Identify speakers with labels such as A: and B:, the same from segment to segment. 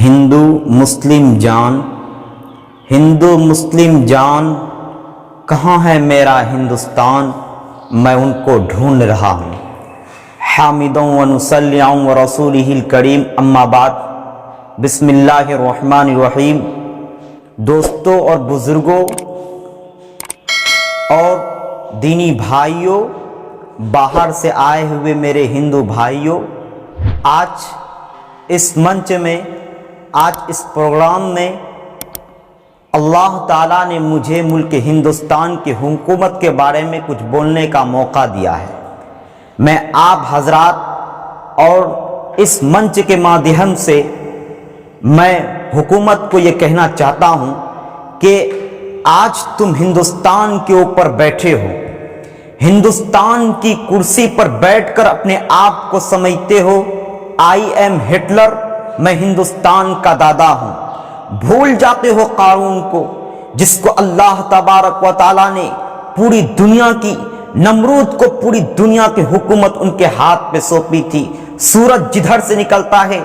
A: ہندو مسلم جان کہاں ہے میرا ہندوستان، میں ان کو ڈھونڈ رہا ہوں۔ حامدوں و نصلیٰ و رسولہ الکریم، اما بعد، بسم اللہ الرحمن الرحیم۔ دوستوں اور بزرگوں اور دینی بھائیوں، باہر سے آئے ہوئے میرے ہندو بھائیوں، آج اس منچ میں، آج اس پروگرام میں اللہ تعالیٰ نے مجھے ملک ہندوستان کی حکومت کے بارے میں کچھ بولنے کا موقع دیا ہے۔ میں آپ حضرات اور اس منچ کے مادھیم سے میں حکومت کو یہ کہنا چاہتا ہوں کہ آج تم ہندوستان کے اوپر بیٹھے ہو، ہندوستان کی کرسی پر بیٹھ کر اپنے آپ کو سمجھتے ہو آئی ایم ہٹلر، میں ہندوستان کا دادا ہوں۔ بھول جاتے ہو قارون کو، جس کو اللہ تبارک و تعالیٰ نے پوری دنیا کی، نمرود کو پوری دنیا کی حکومت ان کے ہاتھ پہ سونپی تھی۔ سورج جدھر سے نکلتا ہے،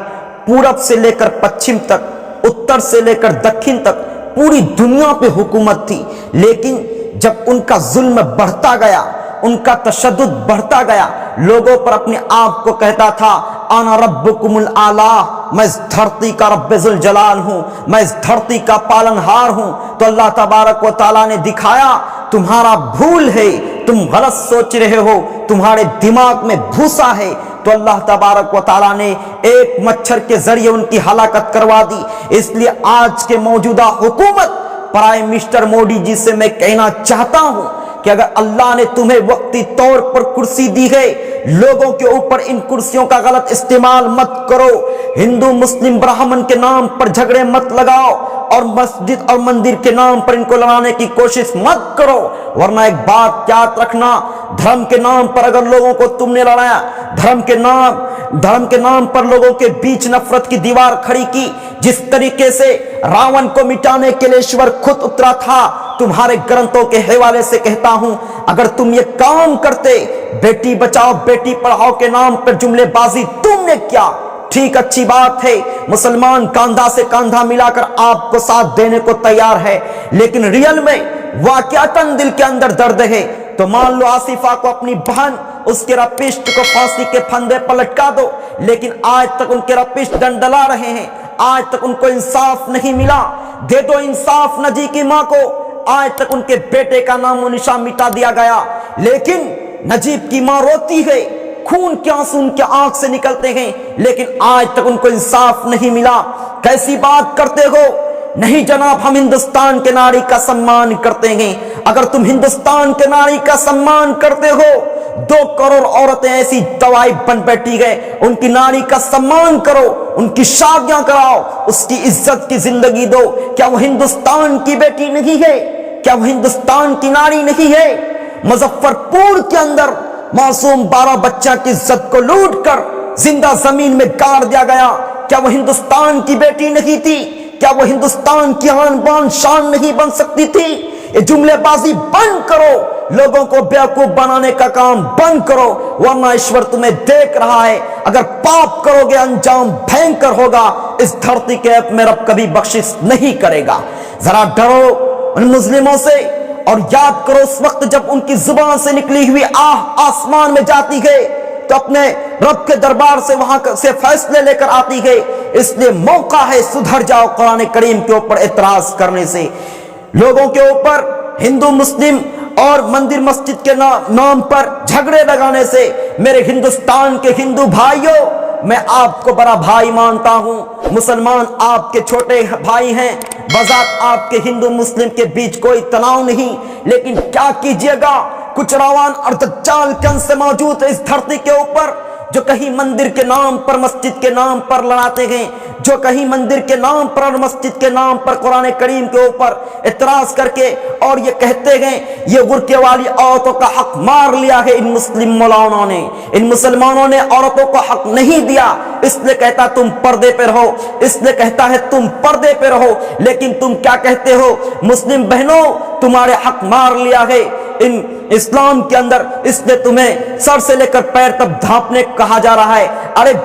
A: پورب سے لے کر پچھم تک، اتر سے لے کر دکھن تک پوری دنیا پہ حکومت تھی، لیکن جب ان کا ظلم بڑھتا گیا، ان کا تشدد بڑھتا گیا، لوگوں پر اپنے آپ کو کہتا تھا انا ربکم الاعلیٰ، میں اس دھرتی کا رب ذوالجلال ہوں، میں اس دھرتی کا پالنہار ہوں، تو اللہ تبارک و تعالیٰ نے دکھایا تمہارا بھول ہے، تم غلط سوچ رہے ہو، تمہارے دماغ میں بھوسا ہے، تو اللہ تبارک و تعالیٰ نے ایک مچھر کے ذریعے ان کی ہلاکت کروا دی۔ اس لیے آج کے موجودہ حکومت پرائم منسٹر مودی جی سے میں کہنا چاہتا ہوں کہ اگر اللہ نے تمہیں وقتی طور پر کرسی دی ہے، لوگوں کے اوپر ان کرسیوں کا غلط استعمال مت کرو، ہندو مسلم برہمن کے نام پر جھگڑے مت لگاؤ، اور مسجد اور مندر کے نام پر ان کو لڑانے کی کوشش مت کرو، ورنہ ایک بات یاد رکھنا، دھرم کے نام پر اگر لوگوں کو تم نے لڑایا، دھرم کے نام پر لوگوں کے بیچ نفرت کی دیوار کھڑی کی، جس طریقے سے راون کو مٹانے کے لیے ایشور خود اترا تھا، تمہارے گرنتھوں کے حوالے سے کہتا ہوں اگر تم یہ کام کرتے، بیٹی بچاؤ بیٹی پڑھاؤ کے نام پر جملے بازی تم نے کیا، ٹھیک اچھی بات ہے، مسلمان کاندھا سے کاندھا ملا کر آپ کو ساتھ دینے کو تیار ہے، لیکن ریئل میں واقعتاً دل کے اندر درد ہے، تو مان لو آصفہ کو اپنی بہن، اس کے رپسٹ کو پھانسی کے پھندے پر لٹکا دو، لیکن آج تک ان کے رپسٹ ڈنڈلا رہے ہیں، آج تک ان کو انصاف نہیں ملا۔ دے دو انصاف نجی کی ماں کو، آج تک ان کے بیٹے کا نام و نشان مٹا دیا گیا، لیکن نجیب کی ماں روتی ہے، خون کے آنسو ان کے آنکھ سے نکلتے ہیں، لیکن آج تک ان کو انصاف نہیں ملا۔ کیسی بات کرتے ہو؟ نہیں جناب، ہم ہندوستان کے ناری کا سمان کرتے ہیں۔ اگر تم ہندوستان کے ناری کا سمان کرتے ہو، 2 کروڑ عورتیں ایسی دوائی بن بیٹھی گئے، ان کی ناری کا سمان کرو، ان کی شادیاں کراؤ، اس کی عزت کی زندگی دو۔ کیا وہ ہندوستان کی بیٹی نہیں ہے؟ کیا وہ ہندوستان کی ناری نہیں ہے؟ مظفر پور کے اندر معصوم 12 بچہ کی عزت کو لوٹ کر زندہ زمین میں گاڑ دیا گیا، کیا وہ ہندوستان کی بیٹی نہیں تھی؟ کیا وہ ہندوستان کی آن بان شان نہیں بن سکتی تھی؟ یہ جملے بازی بند کرو، لوگوں کو بیوقوف بنانے کا کام بند کرو، ورنہ ایشور تمہیں دیکھ رہا ہے، اگر پاپ کرو گے انجام بھینکر ہوگا، اس دھرتی کے ایپ میں رب کبھی بخشش نہیں کرے گا۔ ذرا ڈرو ان مظلموں سے، اور یاد کرو اس وقت جب ان کی زبان سے نکلی ہوئی آہ آسمان میں جاتی ہے تو اپنے رب کے دربار سے وہاں سے فیصلے لے کر آتی ہے، اس لیے موقع ہے سدھر جاؤ قرآن کریم کے اوپر اعتراض کرنے سے، لوگوں کے اوپر ہندو مسلم اور مندر مسجد کے نام پر جھگڑے لگانے سے۔ میرے ہندوستان کے ہندو بھائیوں، میں آپ کو بڑا بھائی مانتا ہوں، مسلمان آپ کے چھوٹے بھائی ہیں، بذات آپ کے ہندو مسلم کے بیچ کوئی تناؤ نہیں، لیکن کیا کیجئے گا، کچھ راوان اور دجال کن سے موجود ہے اس دھرتی کے اوپر، جو کہیں مندر کے نام پر مسجد کے نام پر لڑاتے ہیں، جو کہیں مندر کے نام پر اور مسجد کے نام پر قرآن کریم کے اوپر اعتراض کر کے اور یہ کہتے ہیں یہ برقعے والی عورتوں کا حق مار لیا ہے ان مسلم مولانا نے، ان مسلمانوں نے عورتوں کو حق نہیں دیا، اس لیے کہتا تم پردے پہ رہو، اس لیے کہتا ہے تم پردے پہ رہو، لیکن تم کیا کہتے ہو؟ مسلم بہنوں تمہارے حق مار لیا ہے ان اسلام کے اندر، اس لیے تمہیں سر سے لے کر پیر تک ڈھانپنے کہا جا رہا ہے۔ ارے